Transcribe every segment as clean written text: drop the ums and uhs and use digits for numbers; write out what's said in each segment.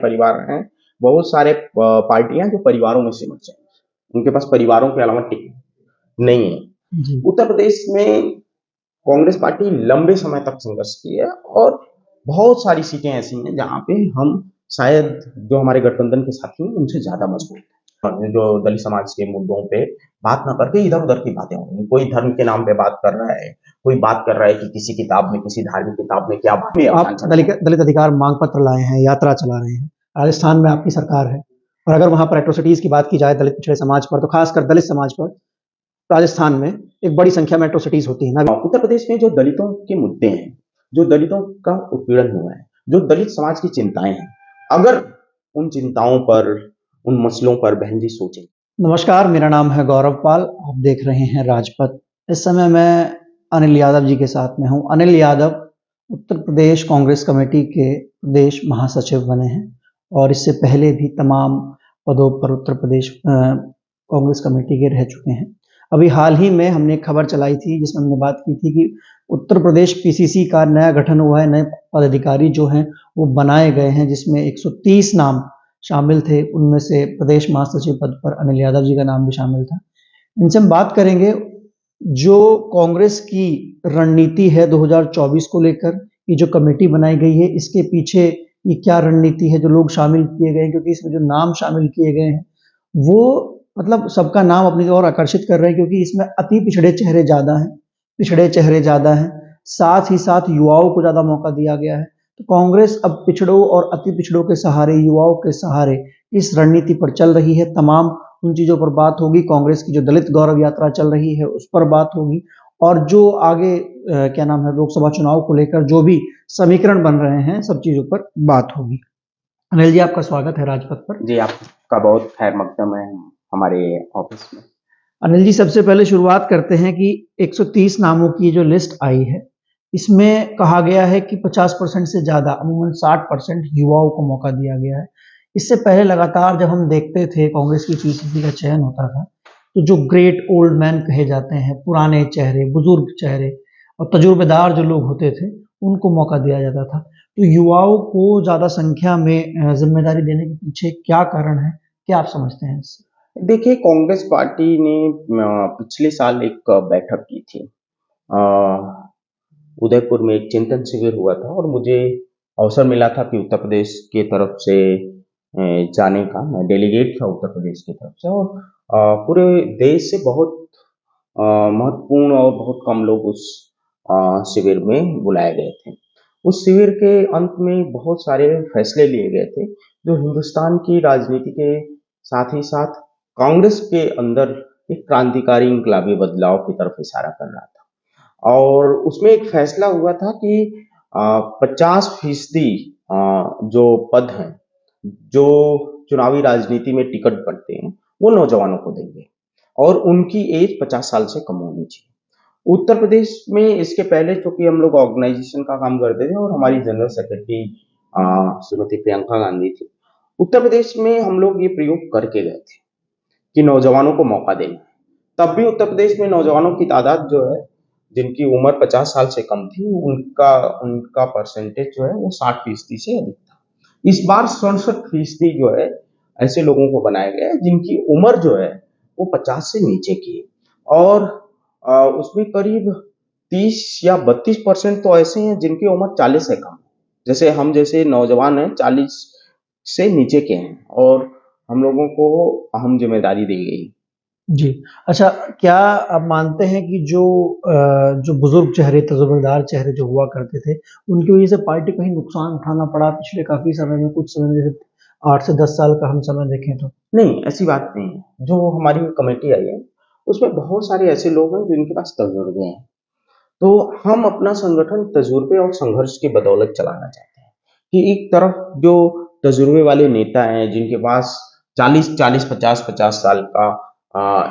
परिवार हैं, बहुत सारे पार्टियां जो परिवारों में सिमट जाएंगी, उनके पास परिवारों के अलावा टिकट नहीं है। जी। उत्तर प्रदेश में कांग्रेस पार्टी लंबे समय तक संघर्ष की है और बहुत सारी सीटें ऐसी हैं जहां पे हम शायद जो हमारे गठबंधन के साथी हैं उनसे ज्यादा मजबूत हैं। जो दलित समाज के मुद्दों पे बात ना करके इधर उधर की बातें हो रही हैं। कोई धर्म के नाम पे बात कर रहा है, कोई बात कर रहा है कि किसी किताब में, किसी धार्मिक किताब में क्या बात है। आप दलित अधिकार मांग पत्र लाए हैं, यात्रा चला रहे हैं, राजस्थान में आपकी सरकार है और अगर वहां पर एट्रोसिटीज की बात की जाए दलित पिछड़े समाज पर, तो खासकर दलित समाज पर राजस्थान में एक बड़ी संख्या में एट्रोसिटीज होती है। उत्तर प्रदेश में जो दलितों के मुद्दे हैं, जो दलितों का उत्पीड़न हुआ है, जो दलित समाज की चिंताएं हैं, अगर उन चिंताओं पर, उन मसलों पर बहन जी सोचें। नमस्कार, मेरा नाम है गौरव पाल, आप देख रहे हैं राजपथ। इस समय मैं अनिल यादव जी के साथ में हूँ। अनिल यादव उत्तर प्रदेश कांग्रेस कमेटी के प्रदेश महासचिव बने हैं और इससे पहले भी तमाम पदों पर उत्तर प्रदेश कांग्रेस कमेटी के रह चुके हैं। अभी हाल ही में हमने एक खबर चलाई थी जिसमें हमने बात की थी कि उत्तर प्रदेश पीसीसी का नया गठन हुआ है, नए पदाधिकारी जो हैं वो बनाए गए हैं, जिसमें 130 नाम शामिल थे। उनमें से प्रदेश महासचिव पद पर अनिल यादव जी का नाम भी शामिल था। इनसे हम बात करेंगे जो कांग्रेस की रणनीति है 2024 को लेकर, ये जो कमेटी बनाई गई है इसके पीछे ये क्या रणनीति है, जो लोग शामिल किए गए हैं, क्योंकि इसमें जो नाम शामिल किए गए हैं वो मतलब सबका नाम अपनी ओर आकर्षित कर रहे हैं, क्योंकि इसमें अति पिछड़े चेहरे ज़्यादा हैं, पिछड़े चेहरे ज़्यादा हैं, साथ ही साथ युवाओं को ज़्यादा मौका दिया गया है। तो कांग्रेस अब पिछड़ों और अति पिछड़ों के सहारे, युवाओं के सहारे इस रणनीति पर चल रही है। तमाम उन चीज़ों पर बात होगी। कांग्रेस की जो दलित गौरव यात्रा चल रही है उस पर बात होगी और जो आगे क्या नाम है लोकसभा चुनाव को लेकर जो भी समीकरण बन रहे हैं सब चीज़ों पर बात होगी। अनिल जी, आपका स्वागत है राजपथ पर। जी, आपका बहुत खैर मकदम है हमारे ऑफिस में। अनिल जी, सबसे पहले शुरुआत करते हैं कि 130 नामों की जो लिस्ट आई है इसमें कहा गया है कि 50% से ज़्यादा, अमूमन 60% युवाओं को मौका दिया गया है। इससे पहले लगातार जब हम देखते थे कांग्रेस की पीसीसी का चयन होता था तो जो ग्रेट ओल्ड मैन कहे जाते हैं, पुराने चेहरे, बुजुर्ग चेहरे और तजुर्बेदार जो लोग होते थे उनको मौका दिया जाता था। तो युवाओं को ज़्यादा संख्या में जिम्मेदारी देने के पीछे क्या कारण है, क्या आप समझते हैं इससे? देखिए, कांग्रेस पार्टी ने पिछले साल एक बैठक की थी। उदयपुर में एक चिंतन शिविर हुआ था और मुझे अवसर मिला था कि उत्तर प्रदेश के तरफ से जाने का। मैं डेलीगेट था उत्तर प्रदेश की तरफ से और पूरे देश से बहुत महत्वपूर्ण और बहुत कम लोग उस शिविर में बुलाए गए थे। उस शिविर के अंत में बहुत सारे फैसले लिए गए थे जो हिंदुस्तान की राजनीति के साथ ही साथ कांग्रेस के अंदर एक क्रांतिकारी इंकलाबी बदलाव की तरफ इशारा कर रहा था। और उसमें एक फैसला हुआ था कि 50% जो पद हैं, जो चुनावी राजनीति में टिकट बढ़ते हैं, वो नौजवानों को देंगे और उनकी एज 50 साल से कम होनी चाहिए। उत्तर प्रदेश में इसके पहले चूंकि हम लोग ऑर्गेनाइजेशन का काम करते थे और हमारी जनरल सेक्रेटरी श्रीमती प्रियंका गांधी थी, उत्तर प्रदेश में हम लोग ये प्रयोग करके गए थे कि नौजवानों को मौका देना। तब भी उत्तर प्रदेश में नौजवानों की तादाद जो है, जिनकी उम्र 50 साल से कम थी, उनका उनका परसेंटेज जो है वो 60% से अधिक था। इस बार 67% जो है ऐसे लोगों को बनाया गया है जिनकी उम्र जो है वो 50 से नीचे की है और उसमें करीब 30 या 32% तो ऐसे हैं जिनकी उम्र 40 से कम है। जैसे हम जैसे नौजवान हैं 40 से नीचे के हैं और हम लोगों को अहम जिम्मेदारी दी गई। जी। अच्छा, क्या आप मानते हैं कि जो बुजुर्ग चेहरे, तजुर्बेदार चेहरे जो हुआ करते थे उनकी वजह से पार्टी कहीं नुकसान उठाना पड़ा पिछले काफी समय में, कुछ समय में, जैसे 8 से 10 साल का हम समय देखें तो? नहीं, ऐसी बात नहीं है। जो हमारी कमेटी आई है उसमें बहुत सारे ऐसे लोग हैं जिनके पास तजुर्बे हैं, तो हम अपना संगठन तजुर्बे और संघर्ष की बदौलत चलाना चाहते हैं कि एक तरफ जो तजुर्बे वाले नेता हैं जिनके पास 40-40, 50-50 साल का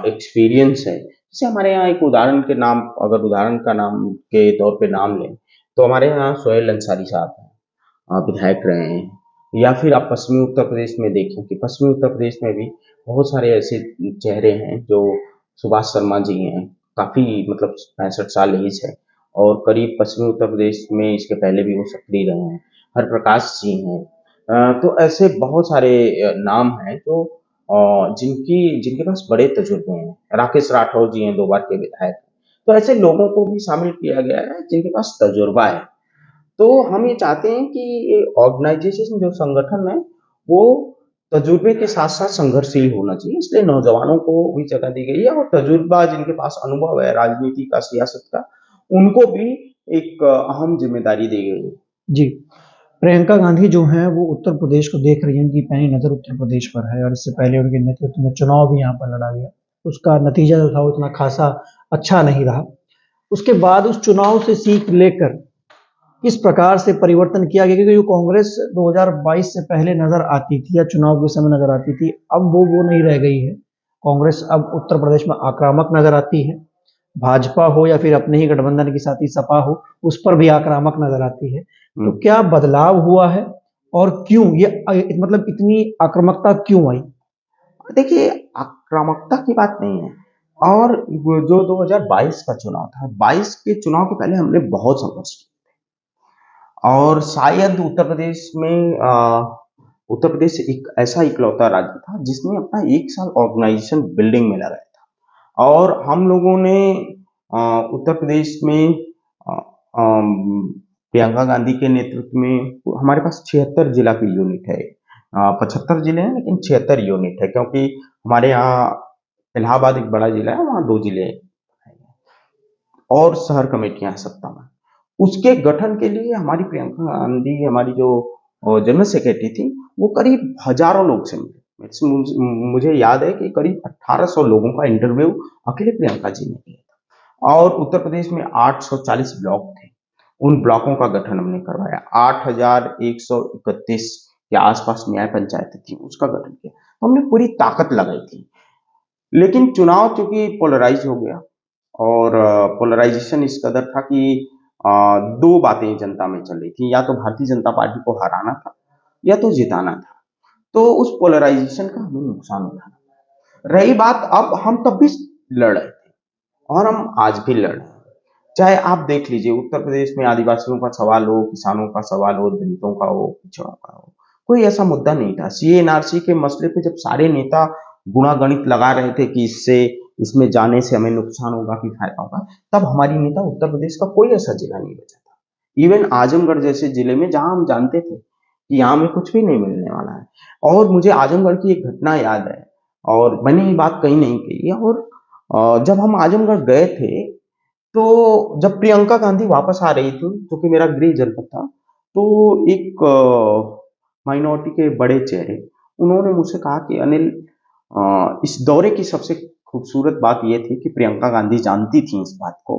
एक्सपीरियंस है। जैसे हमारे यहाँ एक उदाहरण के नाम, अगर उदाहरण का नाम के तौर पे नाम लें तो हमारे यहाँ सोहेल अंसारी साहब हैं, विधायक रहे हैं। या फिर आप पश्चिमी उत्तर प्रदेश में देखें कि पश्चिमी उत्तर प्रदेश में भी बहुत सारे ऐसे चेहरे हैं, जो सुभाष शर्मा जी हैं, काफ़ी मतलब 65 साल एज है और करीब पश्चिमी उत्तर प्रदेश में इसके पहले भी वो सक्रिय रहे हैं। हरप्रकाश जी हैं, तो ऐसे बहुत सारे नाम हैं जो जिनके पास बड़े तजुर्बे हैं। राकेश राठौर जी हैं 2 बार के विधायक। तो ऐसे लोगों को भी शामिल किया गया है जिनके पास तजुर्बा है। तो हम ये चाहते हैं कि ये ऑर्गेनाइजेशन जो संगठन है वो तजुर्बे के साथ साथ संघर्षशील होना चाहिए, इसलिए नौजवानों को भी जगह दी गई है और तजुर्बा जिनके पास अनुभव है राजनीति का, सियासत का, उनको भी एक अहम जिम्मेदारी दी गई है। जी। प्रियंका गांधी जो हैं वो उत्तर प्रदेश को देख रही हैं, उनकी पैनी नज़र उत्तर प्रदेश पर है और इससे पहले उनके नेतृत्व में चुनाव भी यहाँ पर लड़ा गया। उसका नतीजा जो था वो इतना खासा अच्छा नहीं रहा। उसके बाद उस चुनाव से सीख लेकर किस प्रकार से परिवर्तन किया गया, क्योंकि जो कांग्रेस 2022 से पहले नजर आती थी या चुनाव के समय नजर आती थी, अब वो नहीं रह गई है। कांग्रेस अब उत्तर प्रदेश में आक्रामक नजर आती है। भाजपा हो या फिर अपने ही गठबंधन के साथी सपा हो, उस पर भी आक्रामक नजर आती है। तो क्या बदलाव हुआ है और क्यों ये मतलब इतनी आक्रामकता क्यों आई? देखिए, आक्रामकता की बात नहीं है। और वो जो 2022 का चुनाव था, 22 के चुनाव के पहले हमने बहुत संघर्ष किया और शायद उत्तर प्रदेश एक ऐसा इकलौता राज्य था जिसने अपना 1 साल ऑर्गेनाइजेशन बिल्डिंग में लगाया था और हम लोगों ने उत्तर प्रदेश में प्रियंका गांधी के नेतृत्व में हमारे पास 76 जिला की यूनिट है। 75 जिले हैं लेकिन 76 यूनिट है, क्योंकि हमारे यहाँ इलाहाबाद एक बड़ा जिला है, वहाँ 2 जिले हैं और शहर कमेटियां हैं 57। उसके गठन के लिए हमारी प्रियंका गांधी, हमारी जो जनरल सेक्रेटरी थी, वो करीब हजारों लोग से मिले। मुझे याद है कि करीब 1800 लोगों का इंटरव्यू अकेले प्रियंका जी ने किया था और उत्तर प्रदेश में 840 ब्लॉक थे। उन ब्लॉकों का गठन हमने करवाया। 8131 के आसपास न्याय पंचायत थी, उसका गठन किया। तो हमने पूरी ताकत लगाई थी। लेकिन चुनाव चूंकि पोलराइज हो गया और पोलराइजेशन इस कदर था कि 2 बातें जनता में चल रही थी, या तो भारतीय जनता पार्टी को हराना था या तो जिताना था। तो उस पोलराइजेशन का हमें नुकसान उठाना। रही बात, अब हम तब भी लड़ रहे थे और हम आज भी लड़ रहे हैं। चाहे आप देख लीजिए, उत्तर प्रदेश में आदिवासियों का सवाल हो, किसानों का सवाल हो, दलितों का हो, पिछड़ों का हो, कोई ऐसा मुद्दा नहीं था। सीए एनआरसी के मसले पे जब सारे नेता गुणागणित लगा रहे थे कि इसमें जाने से हमें नुकसान होगा कि फायदा होगा, तब हमारी नेता उत्तर प्रदेश का कोई ऐसा जिला नहीं बचा था। इवन आजमगढ़ जैसे जिले में, जहां हम जानते थे कि यहाँ में कुछ भी नहीं मिलने वाला है। और मुझे आजमगढ़ की एक घटना याद है और मैंने ये बात कहीं नहीं कही। और जब हम आजमगढ़ गए थे, तो जब प्रियंका गांधी वापस आ रही थी, जो कि मेरा गृह जनपद था, तो एक माइनॉरिटी के बड़े चेहरे, उन्होंने मुझसे कहा कि अनिल, इस दौरे की सबसे खूबसूरत बात यह थी कि प्रियंका गांधी जानती थी इस बात को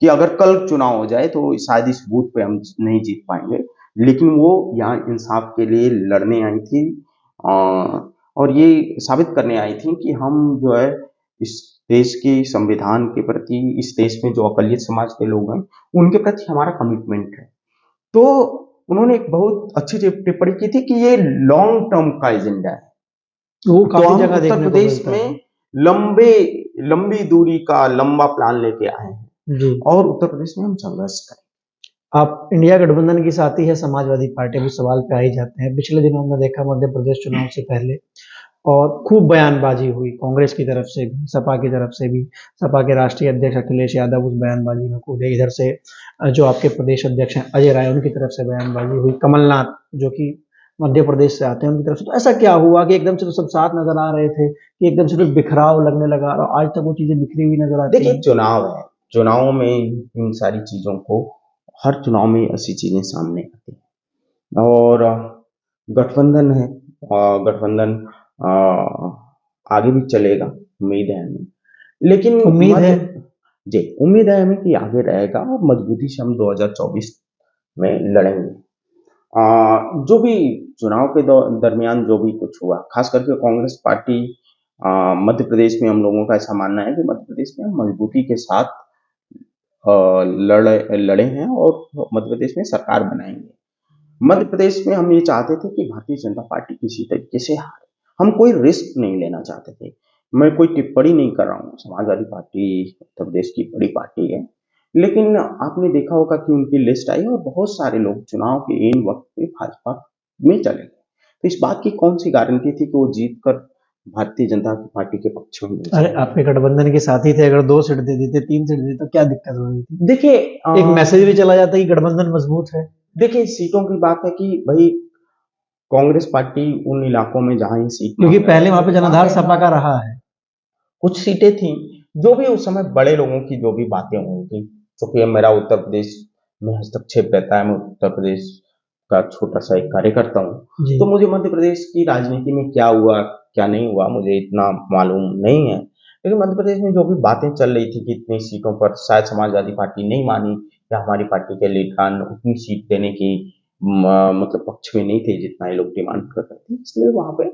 कि अगर कल चुनाव हो जाए तो शायद इस बूथ पे हम नहीं जीत पाएंगे, लेकिन वो यहाँ इंसाफ के लिए लड़ने आई थी और ये साबित करने आई थी कि हम जो है इस देश के संविधान के प्रति, इस देश में जो अकलियत समाज के लोग हैं उनके प्रति हमारा कमिटमेंट है। तो उन्होंने एक बहुत अच्छी टिप्पणी की थी कि ये लॉन्ग टर्म का एजेंडा है। वो तो काफी हम जगह उत्तर देखने को प्रदेश मिलता है। में लंबी दूरी का लंबा प्लान लेके आए हैं जी। और उत्तर प्रदेश में हम संघर्ष करें। आप इंडिया गठबंधन की साथी है समाजवादी पार्टी, भी सवाल पे आ ही जाते हैं। पिछले दिनों हमने देखा मध्य प्रदेश चुनाव से पहले और खूब बयानबाजी हुई कांग्रेस की तरफ से भी, सपा की तरफ से भी। सपा के राष्ट्रीय अध्यक्ष अखिलेश यादव उस बयानबाजी में कूदे। इधर से जो आपके प्रदेश अध्यक्ष हैं अजय राय, उनकी तरफ से बयानबाजी हुई। कमलनाथ जो कि मध्य प्रदेश से आते हैं, उनकी तरफ से। तो ऐसा क्या हुआ कि एकदम से तो सब साथ नजर आ रहे थे कि एकदम से तो बिखराव लगने लगा और आज तक वो चीजें बिखरी हुई नजर आती देखिए, हैं? चुनाव है, चुनाव में इन सारी चीजों को, हर चुनाव में ऐसी चीजें सामने आती हैं और गठबंधन है, गठबंधन आगे भी चलेगा, उम्मीद है हमें। लेकिन उम्मीद है। जी, उम्मीद है हमें कि आगे रहेगा और मजबूती से हम 2024 में लड़ेंगे। जो भी चुनाव के दरमियान जो भी कुछ हुआ, खास करके कांग्रेस पार्टी, मध्य प्रदेश में हम लोगों का ऐसा मानना है कि मध्य प्रदेश में हम मजबूती के साथ लड़े हैं और मध्य प्रदेश में सरकार बनाएंगे। मध्य प्रदेश में हम ये चाहते थे कि भारतीय जनता पार्टी किसी तरीके से हारे। हम कोई रिस्क नहीं लेना चाहते थे। मैं कोई टिप्पणी नहीं कर रहा हूँ, समाजवादी पार्टी उत्तर प्रदेश की बड़ी पार्टी है, लेकिन आपने देखा होगा कि उनकी लिस्ट आई और बहुत सारे लोग चुनाव के ऐन वक्त पे भाजपा में चले गए। तो इस बात की कौन सी गारंटी थी कि वो जीत कर भारतीय जनता पार्टी के पक्ष में नहीं अरे जाएंगे? आपके गठबंधन के साथी थे, अगर 2 सीट दे देते, 3 सीट दे देते तो क्या दिक्कत हो रही थी? देखिए एक मैसेज भी चला जाता कि गठबंधन मजबूत है। देखिए सीटों की बात है कि भाई कांग्रेस पार्टी उन इलाकों में जहां ये सीट क्योंकि मांग रहे पहले वहां पे हैं, जनाधार सपा का रहा है। कुछ सीटें थी जो भी उस समय बड़े लोगों की जो भी बातें हुई थी, क्योंकि मेरा उत्तर प्रदेश में हस्तक्षेप रहता है, मैं उत्तर प्रदेश का छोटा सा एक कार्यकर्ता हूँ, जी। तो मुझे मध्य प्रदेश की राजनीति में क्या हुआ क्या नहीं हुआ मुझे इतना मालूम नहीं है, लेकिन मध्य प्रदेश में जो भी बातें चल रही थी कि इतनी सीटों पर शायद समाजवादी पार्टी नहीं मानी या हमारी पार्टी के लीडरान उतनी सीट देने की मतलब पक्ष में नहीं थे जितना ये लोग डिमांड कर रहे थे, इसलिए वहां पे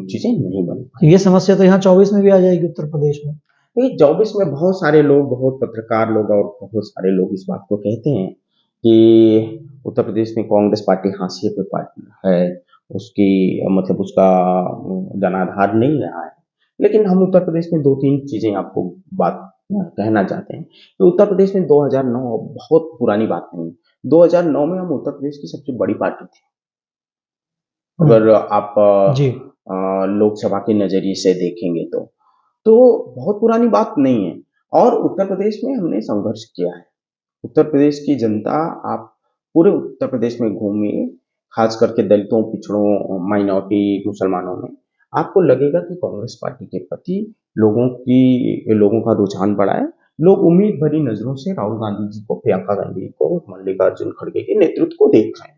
चीजें नहीं बन पाई। ये समस्या तो यहाँ 24 में भी आ जाएगी उत्तर प्रदेश में। देखिए 24 में बहुत सारे लोग, बहुत पत्रकार लोग और बहुत सारे लोग इस बात को कहते हैं कि उत्तर प्रदेश में कांग्रेस पार्टी हाशिए पे पार्टी है, उसकी मतलब उसका जनाधार नहीं रहा है। लेकिन हम उत्तर प्रदेश में 2-3 चीजें आपको बात कहना चाहते हैं कि उत्तर प्रदेश में 2009 बहुत पुरानी बात नहीं, 2009 में हम उत्तर प्रदेश की सबसे बड़ी पार्टी थी। अगर आप जी। लोकसभा के नजरिए से देखेंगे तो बहुत पुरानी बात नहीं है और उत्तर प्रदेश में हमने संघर्ष किया है। उत्तर प्रदेश की जनता, आप पूरे उत्तर प्रदेश में घूमिए, खास करके दलितों, पिछड़ों, माइनॉरिटी, मुसलमानों में, आपको लगेगा कि कांग्रेस पार्टी के प्रति लोगों का रुझान बढ़ा है। लोग उम्मीद भरी नजरों से राहुल गांधी जी को, प्रियंका गांधी को, मल्लिकार्जुन खड़गे के नेतृत्व को देख रहे हैं।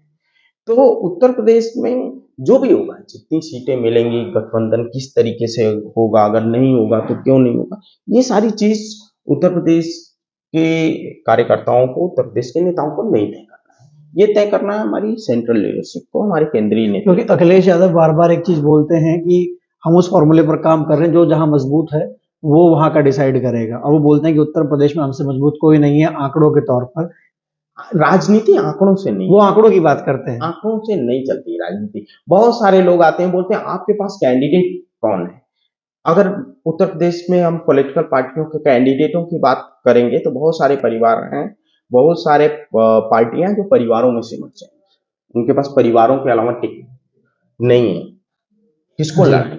तो उत्तर प्रदेश में जो भी होगा, जितनी सीटें मिलेंगी, गठबंधन किस तरीके से होगा, अगर नहीं होगा तो क्यों नहीं होगा, ये सारी चीज उत्तर प्रदेश के कार्यकर्ताओं को, उत्तर प्रदेश के नेताओं को नहीं तय करना है। ये तय करना है हमारी सेंट्रल लीडरशिप को, हमारे केंद्रीय नेतृत्व। क्योंकि अखिलेश यादव बार बार एक चीज बोलते हैं कि हम उस फॉर्मूले पर काम कर रहे हैं जो जहां मजबूत है वो वहां का डिसाइड करेगा, और वो बोलते हैं कि उत्तर प्रदेश में हमसे मजबूत कोई नहीं है आंकड़ों के तौर पर। राजनीति आंकड़ों से नहीं, वो आंकड़ों की बात करते हैं। आंकड़ों से नहीं चलती राजनीति। बहुत सारे लोग आते हैं, बोलते हैं आपके पास कैंडिडेट कौन है। अगर उत्तर प्रदेश में हम पॉलिटिकल पार्टियों के कैंडिडेटों की बात करेंगे तो बहुत सारे परिवार हैं, बहुत सारे पार्टियां जो परिवारों में सिमट जाएंगी, उनके पास परिवारों के अलावा टिकट नहीं है, किसको लड़ेंगे,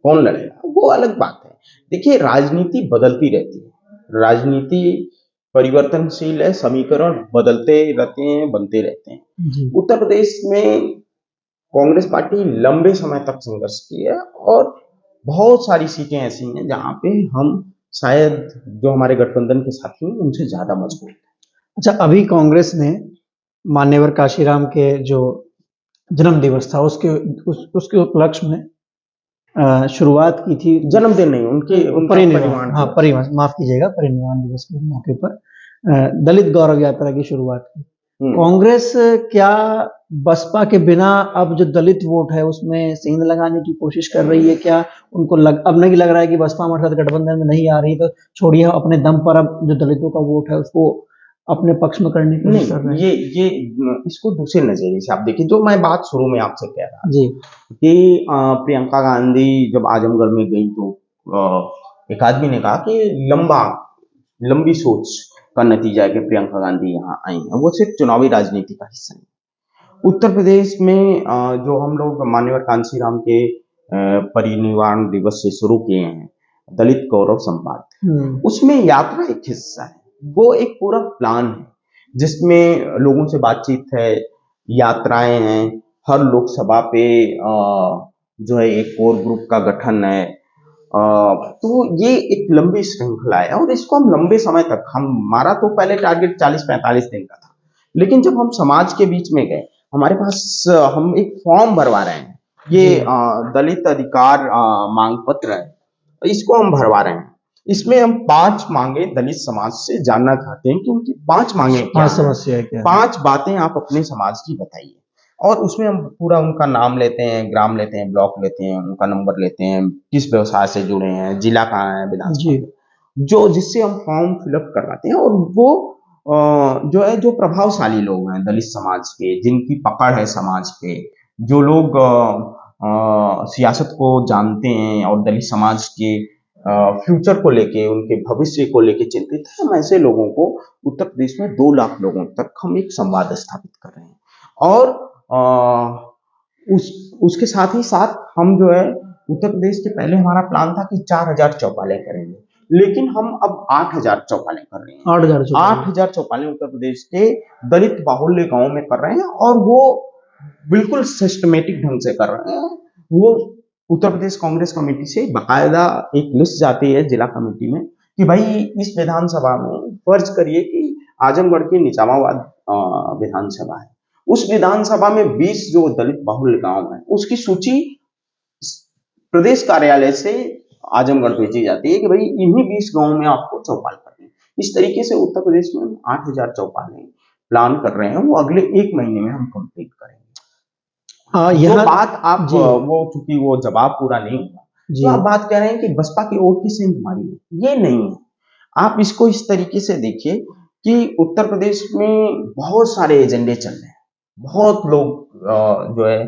कौन लड़ेगा, वो अलग बात है। देखिए राजनीति बदलती रहती है, राजनीति परिवर्तनशील है, समीकरण बदलते रहते हैं, बनते रहते हैं। उत्तर प्रदेश में कांग्रेस पार्टी लंबे समय तक संघर्ष की है और बहुत सारी सीटें ऐसी हैं जहां पे हम शायद जो हमारे गठबंधन के साथी हैं उनसे ज्यादा मजबूत हैं। अच्छा, अभी कांग्रेस ने मान्यवर काशीराम के जो जन्म दिवस था उसके उपलक्ष्य में शुरुआत की थी। जन्मदिन नहीं, उनके परिनिर्वाण, हाँ परिनिर्वाण, माफ कीजिएगा, परिनिर्वाण दिवस के मौके पर दलित गौरव यात्रा की शुरुआत की। कांग्रेस क्या बसपा के बिना अब जो दलित वोट है उसमें सेंध लगाने की कोशिश कर रही है? क्या उनको अब नहीं लग रहा है कि बसपा हमारे साथ गठबंधन में नहीं आ रही तो छोड़िए, अपने दम पर अब जो दलितों का वोट है उसको अपने पक्ष में करने की कोशिश कर रहे हैं? ये इसको दूसरे नजरिए से आप देखिए, जो मैं बात शुरू में आपसे कह रहा जी कि प्रियंका गांधी जब आजमगढ़ में गई तो एक आदमी ने कहा कि लंबी सोच का नतीजा है कि प्रियंका गांधी यहाँ आई है, वो सिर्फ चुनावी राजनीति का हिस्सा नहीं। उत्तर प्रदेश में जो हम लोग मान्यवर कांशीराम के परिनिर्वाण दिवस से शुरू किए हैं दलित गौरव संवाद, उसमें यात्रा एक हिस्सा है, वो एक पूरा प्लान है जिसमें लोगों से बातचीत है, यात्राएं हैं, हर लोकसभा पे जो है एक कोर ग्रुप का गठन है। तो ये एक लंबी श्रृंखला है और इसको हम लंबे समय तक, हमारा तो पहले टारगेट 40-45 दिन का था, लेकिन जब हम समाज के बीच में गए, हमारे पास हम एक फॉर्म भरवा रहे हैं, ये दलित अधिकार मांग पत्र है, इसको हम भरवा रहे हैं। इसमें हम 5 मांगे दलित समाज से जानना चाहते हैं कि उनकी 5 मांगे क्या हैं, समस्या क्या है, 5 बातें आप अपने समाज की बताइए। और उसमें हम पूरा उनका नाम लेते हैं, ग्राम लेते हैं, ब्लॉक लेते हैं, उनका नंबर लेते हैं, किस व्यवसाय से जुड़े हैं, जिला कहाँ है, विधानसभा, जो जिससे हम फॉर्म फिलअप करवाते हैं। और वो जो है, जो प्रभावशाली लोग हैं दलित समाज के, जिनकी पकड़ है समाज पे, जो लोग सियासत को जानते हैं और दलित समाज के फ्यूचर को लेके, उनके भविष्य को लेके चिंतित है, हम ऐसे लोगों को उत्तर प्रदेश में 2 लाख लोगों तक हम एक संवाद स्थापित कर रहे हैं। और उसके साथ ही साथ हम जो है उत्तर प्रदेश के पहले हमारा प्लान था कि 4,000 चौपालें करेंगे, लेकिन हम अब 8,000 चौपालें कर रहे हैं। 8,000 8,000 चौपालें उत्तर प्रदेश के दलित बाहुल्य गांव में कर रहे हैं, और वो बिल्कुल सिस्टमेटिक ढंग से कर रहे हैं। वो उत्तर प्रदेश कांग्रेस कमेटी से बाकायदा एक लिस्ट जाती है जिला कमेटी में कि भाई इस विधानसभा में फर्ज करिए कि आजमगढ़ की निजामाबाद विधानसभा है, उस विधानसभा में 20 जो दलित बाहुल्य गांव है उसकी सूची प्रदेश कार्यालय से आजमगढ़ भेजी जाती है कि भाई इन्हीं 20 गांवों में आपको चौपाल करनी है। इस तरीके से उत्तर प्रदेश में 8,000 चौपालें प्लान कर रहे हैं, वो अगले 1 महीने में हम कंप्लीट करेंगे। जो बात आप वो चूंकि वो जवाब पूरा नहीं हुआ, तो आप बात कह रहे हैं कि बसपा की वोट की सेंध हमारी है, ये नहीं है। आप इसको इस तरीके से देखिए कि उत्तर प्रदेश में बहुत सारे एजेंडे चल रहे हैं, बहुत लोग जो है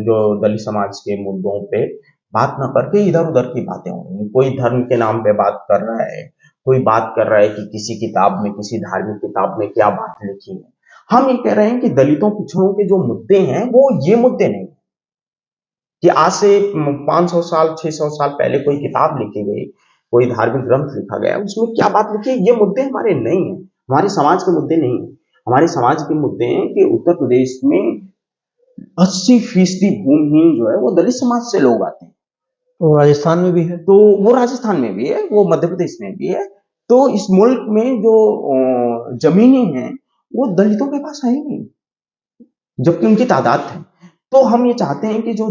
जो दलित समाज के मुद्दों पे बात न करके इधर उधर की बातें हो रही हैं। कोई धर्म के नाम पे बात कर रहा है, कोई बात कर रहा है कि किसी किताब में, किसी धार्मिक किताब में क्या बात लिखी है। हम ये कह रहे हैं कि दलितों पिछड़ों के जो मुद्दे हैं वो ये मुद्दे नहीं कि आज से 500 साल 600 साल पहले कोई किताब लिखी गई, कोई धार्मिक ग्रंथ लिखा गया, उसमें क्या बात लिखी है, ये मुद्दे हमारे नहीं है, हमारे समाज के मुद्दे नहीं है। हमारे समाज के मुद्दे हैं कि उत्तर प्रदेश में 80% भूमिहीन जो है वो दलित समाज से लोग आते हैं। तो राजस्थान में भी है, तो वो राजस्थान में भी है, वो मध्य प्रदेश में भी है। तो इस मुल्क में जो जमीनें हैं वो दलितों के पास है ही नहीं, जबकि उनकी तादाद है। तो हम ये चाहते हैं कि जो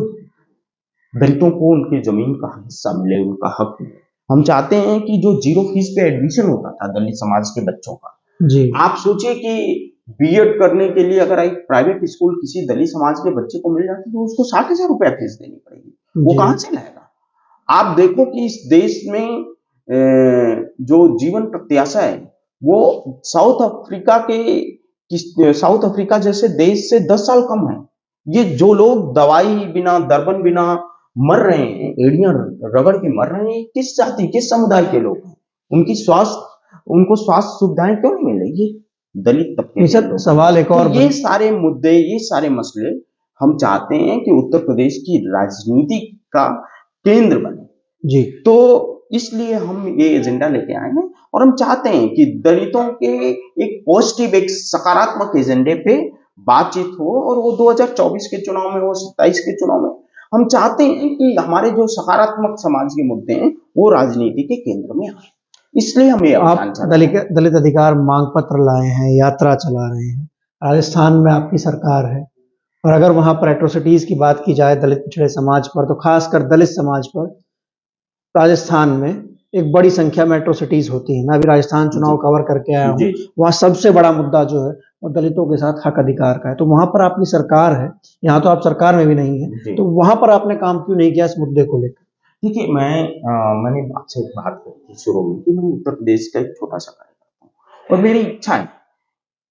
दलितों को उनकी जमीन का हिस्सा मिले, उनका हक मिले। हम चाहते हैं कि जो 0 फीस पे एडमिशन होता था दलित समाज के बच्चों का, जी आप सोचिए कि बीएड करने के लिए अगर एक प्राइवेट स्कूल किसी दलित समाज के बच्चे को मिल जाती तो उसको 60,000 रुपया फीस देनी पड़ेगी, वो कहां से लाएगा। आप देखो कि इस देश में जो जीवन प्रत्याशा है वो साउथ अफ्रीका जैसे देश से 10 साल कम है। ये जो लोग दवाई बिना, दर्पण बिना मर रहे हैं, एड़ियां रगड़ के मर रहे हैं, किस जाति, किस समुदाय के लोग हैं? उनको स्वास्थ्य सुविधाएं क्यों नहीं मिल रही? दलित तबके सर सवाल एक और, ये सारे मुद्दे, ये सारे मसले हम चाहते हैं कि उत्तर प्रदेश की राजनीति का केंद्र बने। जी, तो इसलिए हम ये एजेंडा लेके आए हैं, और हम चाहते हैं कि दलितों के एक पॉजिटिव, एक सकारात्मक एजेंडे पे बातचीत हो, और वो 2024 के चुनाव में हो, 27 के चुनाव में हम चाहते हैं कि हमारे जो सकारात्मक समाज के मुद्दे हैं वो राजनीति के केंद्र में आए। इसलिए हम ये आप दलित अधिकार मांग पत्र लाए हैं, यात्रा चला रहे हैं, राजस्थान में आपकी सरकार है, और अगर वहां पर एट्रोसिटीज की बात की जाए दलित पिछड़े समाज पर, तो खासकर दलित समाज पर राजस्थान में एक बड़ी संख्या में एट्रोसिटीज होती है। मैं अभी राजस्थान चुनाव कवर करके आया हूँ, वहां सबसे बड़ा मुद्दा जो है वो दलितों के साथ हक अधिकार का है। तो वहां पर आपकी सरकार है, यहाँ तो आप सरकार में भी नहीं है, तो वहां पर आपने काम क्यों नहीं किया इस मुद्दे को लेकर? देखिए, मैंने आपसे एक बात कही शुरू में कि मैं उत्तर प्रदेश का एक छोटा सा कार्यकर्ता हूँ, और मेरी इच्छा है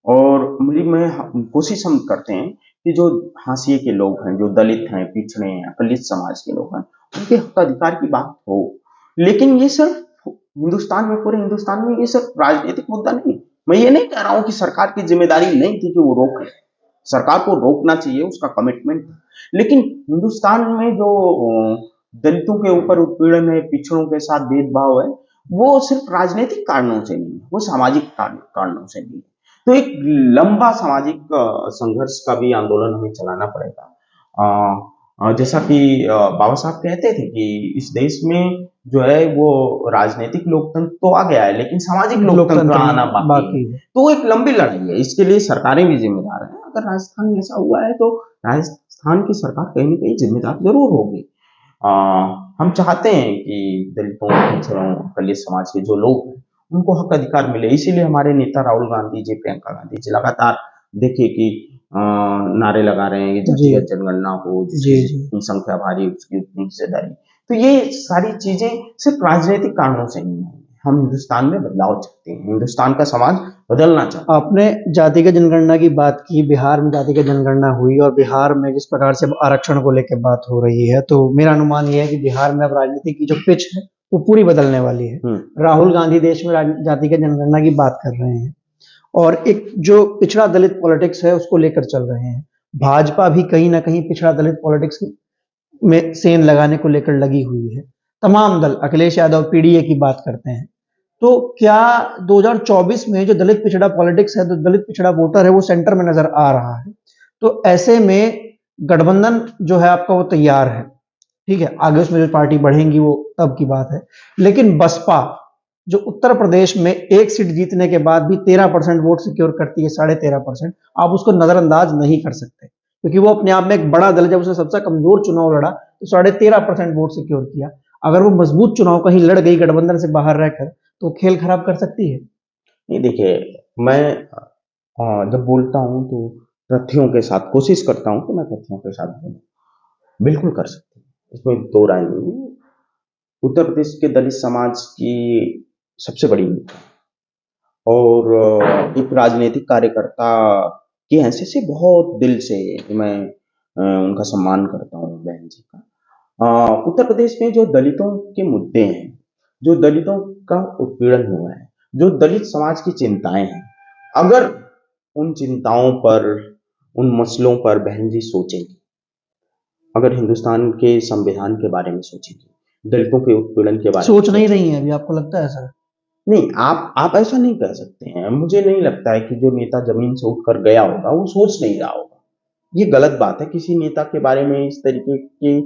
और मैं कोशिश हम करते हैं कि जो हाशिए के लोग हैं, जो दलित हैं, पिछड़े हैं, अकलित समाज के लोग हैं, उनके हक अधिकार की बात हो। लेकिन ये सिर्फ हिंदुस्तान में, पूरे हिंदुस्तान में ये सिर्फ राजनीतिक मुद्दा नहीं। मैं ये नहीं कह रहा हूँ कि सरकार की जिम्मेदारी नहीं थी कि वो रोके, सरकार को रोकना चाहिए, उसका कमिटमेंट। लेकिन हिंदुस्तान में जो दलितों के ऊपर उत्पीड़न है, पिछड़ों के साथ भेदभाव है, वो सिर्फ राजनीतिक कारणों से नहीं है, वो सामाजिक कारणों से नहीं है। तो एक लंबा सामाजिक संघर्ष का भी आंदोलन हमें चलाना पड़ेगा। जैसा कि बाबा साहब कहते थे कि इस देश में जो है वो राजनीतिक लोकतंत्र तो आ गया है, लेकिन सामाजिक लोकतंत्र आना बाकी है। तो एक लंबी लड़ाई है, इसके लिए सरकारें भी जिम्मेदार हैं। अगर राजस्थान में ऐसा हुआ है तो राजस्थान की सरकार कहीं ना कहीं जिम्मेदार जरूर होगी। हम चाहते हैं कि दलितों, पिछड़ों, दलित समाज के जो लोग हैं उनको हक अधिकार मिले। इसीलिए हमारे नेता राहुल गांधी जी, प्रियंका गांधी जी लगातार देखिए कि नारे लगा रहे हैं कि जातिगत जनगणना हो, जितनी संख्या भारी उसकी उतनी हिस्सेदारी। तो ये सारी चीजें सिर्फ राजनीतिक कारणों से नहीं है। हम हिंदुस्तान में बदलाव चाहते हैं, हिंदुस्तान का समाज बदलना चाहते हैं। आपने जातिगत जनगणना की बात की, बिहार में जातिगत जनगणना हुई, और बिहार में जिस प्रकार से आरक्षण को लेकर बात हो रही है, तो मेरा अनुमान यह है कि बिहार में अब राजनीति की जो पिच है वो पूरी बदलने वाली है। राहुल गांधी देश में जातिगत जनगणना की बात कर रहे हैं, और एक जो पिछड़ा दलित पॉलिटिक्स है उसको लेकर चल रहे हैं। भाजपा भी कहीं ना कहीं पिछड़ा दलित पॉलिटिक्स में सेंध लगाने को लेकर लगी हुई है। तमाम दल, अखिलेश यादव पीडीए की बात करते हैं। तो क्या 2024 में जो दलित पिछड़ा पॉलिटिक्स है, जो दलित पिछड़ा वोटर है, वो सेंटर में नजर आ रहा है? तो ऐसे में गठबंधन जो है आपका वो तैयार है, ठीक है, आगे उसमें जो पार्टी बढ़ेंगी वो तब की बात है। लेकिन बसपा जो उत्तर प्रदेश में एक सीट जीतने के बाद भी 13% वोट सिक्योर करती है, 13.5%, आप उसको नजरअंदाज नहीं कर सकते, क्योंकि वो अपने आप में एक बड़ा दल है। जब उसने सबसे कमजोर चुनाव लड़ा तो 13.5% वोट सिक्योर किया। अगर वो मजबूत चुनाव कहीं लड़ गई गठबंधन से बाहर रहकर, तो खेल खराब कर सकती है। नहीं, देखिए, मैं जब बोलता हूँ तो तथ्यों के साथ कोशिश करता हूँ कि मैं तथ्यों के साथ बोलूँ। बिल्कुल कर सकते हैं, इसमें दो राय नहीं है। उत्तर प्रदेश के दलित समाज की सबसे बड़ी नेता और एक राजनीतिक कार्यकर्ता की हैसियत से बहुत दिल से मैं उनका सम्मान करता हूँ, बहन जी का। उत्तर प्रदेश में जो दलितों के मुद्दे हैं, जो दलितों का उत्पीड़न हुआ है, जो दलित समाज की चिंताएं हैं, अगर उन चिंताओं पर, उन मसलों पर बहन जी सोचेंगी, अगर हिंदुस्तान के संविधान के बारे में सोचेंगी, दलितों के उत्पीड़न के बारे में सोच नहीं रही है अभी, आपको लगता है ऐसा? नहीं, आप ऐसा नहीं कह सकते हैं। मुझे नहीं लगता है कि जो नेता जमीन से उठकर गया होगा वो सोच नहीं रहा होगा। ये गलत बात है। किसी नेता के बारे में इस तरीके की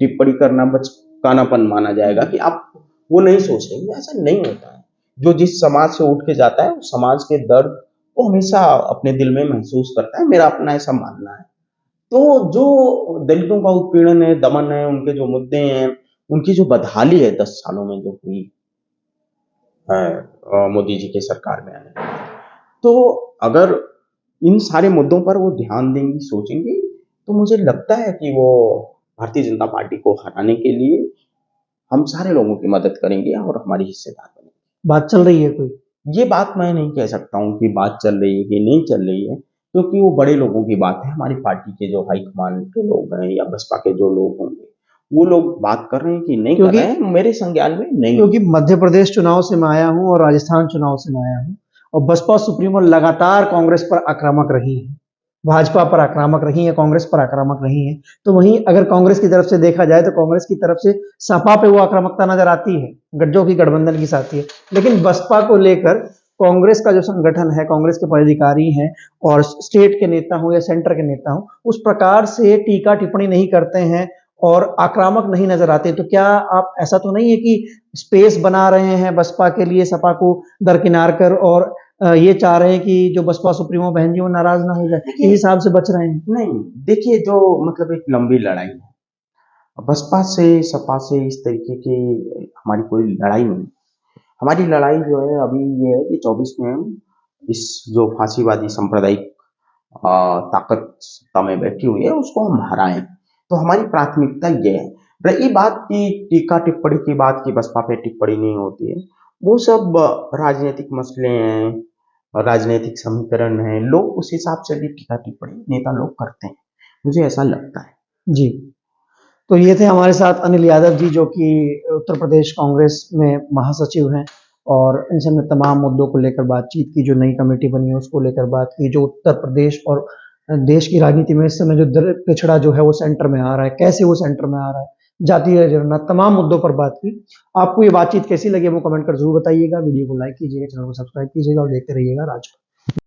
टिप्पणी करना बचकानापन माना जाएगा कि आप वो नहीं सोच रहे। ऐसा नहीं होता है। जो जिस समाज से उठ के जाता है उस समाज के दर्द वो हमेशा अपने दिल में महसूस करता है, मेरा अपना ऐसा मानना है। तो जो दलितों का उत्पीड़न है, दमन है, उनके जो मुद्दे हैं, उनकी जो बदहाली है 10 सालों में जो हुई है मोदी जी के सरकार में आने के बाद, तो अगर इन सारे मुद्दों पर वो ध्यान देंगी, सोचेंगी, तो मुझे लगता है कि वो भारतीय जनता पार्टी को हराने के लिए हम सारे लोगों की मदद करेंगे और हमारी हिस्सेदार बनेंगे। बात चल रही है कोई? ये बात मैं नहीं कह सकता हूँ कि बात चल रही है कि नहीं चल रही है, क्योंकि वो बड़े लोगों की बात है। हमारी पार्टी के जो हाईकमान के लोग हैं या बसपा के जो लोग होंगे, वो लोग बात कर रहे हैं कि नहीं कर रहे हैं, मेरे संज्ञान में नहीं। क्योंकि मध्य प्रदेश चुनाव से मैं आया हूं और राजस्थान चुनाव से मैं आया हूं, और बसपा सुप्रीमो लगातार कांग्रेस पर आक्रामक रही है, भाजपा पर आक्रामक रही है, कांग्रेस पर आक्रामक रही है। तो वहीं अगर कांग्रेस की तरफ से देखा जाए तो कांग्रेस की तरफ से सपा पे वो आक्रामकता नजर आती है, गड्ढों की गठबंधन की साथी है। लेकिन बसपा को लेकर कांग्रेस का जो संगठन है, कांग्रेस के पदाधिकारी हैं और स्टेट के नेता हो या सेंटर के नेता हो, उस प्रकार से टीका टिप्पणी नहीं करते हैं और आक्रामक नहीं नजर आते। तो क्या आप, ऐसा तो नहीं है कि स्पेस बना रहे हैं बसपा के लिए, सपा को दरकिनार कर, और ये चाह रहे हैं कि जो बसपा सुप्रीमो बहन जी वो नाराज ना हो जाए, इस हिसाब से बच रहे हैं? नहीं, देखिए, जो मतलब एक लंबी लड़ाई है बसपा से, सपा से, इस तरीके की हमारी कोई लड़ाई नहीं। हमारी लड़ाई जो है अभी ये है कि 24 में हम इस जो फांसीवादी सांप्रदायिक ताकत सत्ता में बैठी हुई है उसको हम हराएं। तो हमारी प्राथमिकता ये है। रही बात की टीका टिप्पणी की बात की बसपा पे टिप्पणी नहीं होती है, वो सब राजनीतिक मसले हैं, राजनीतिक समीकरण है, लोग उस हिसाब से भी टीका टिप्पणी नेता लोग करते हैं, मुझे ऐसा लगता है। जी, तो ये थे हमारे साथ अनिल यादव जी, जो कि उत्तर प्रदेश कांग्रेस में महासचिव हैं, और इनसे हमने तमाम मुद्दों को लेकर बातचीत की। जो नई कमेटी बनी है उसको लेकर बात की, जो उत्तर प्रदेश और देश की राजनीति में इस समय जो दलित पिछड़ा जो है वो सेंटर में आ रहा है, कैसे वो सेंटर में आ रहा है, जातीय जनगणना, तमाम मुद्दों पर बात की। आपको ये बातचीत कैसी लगी वो कमेंट कर जरूर बताइएगा। वीडियो को लाइक कीजिएगा, चैनल को सब्सक्राइब कीजिएगा और देखते रहिएगा राजपथ।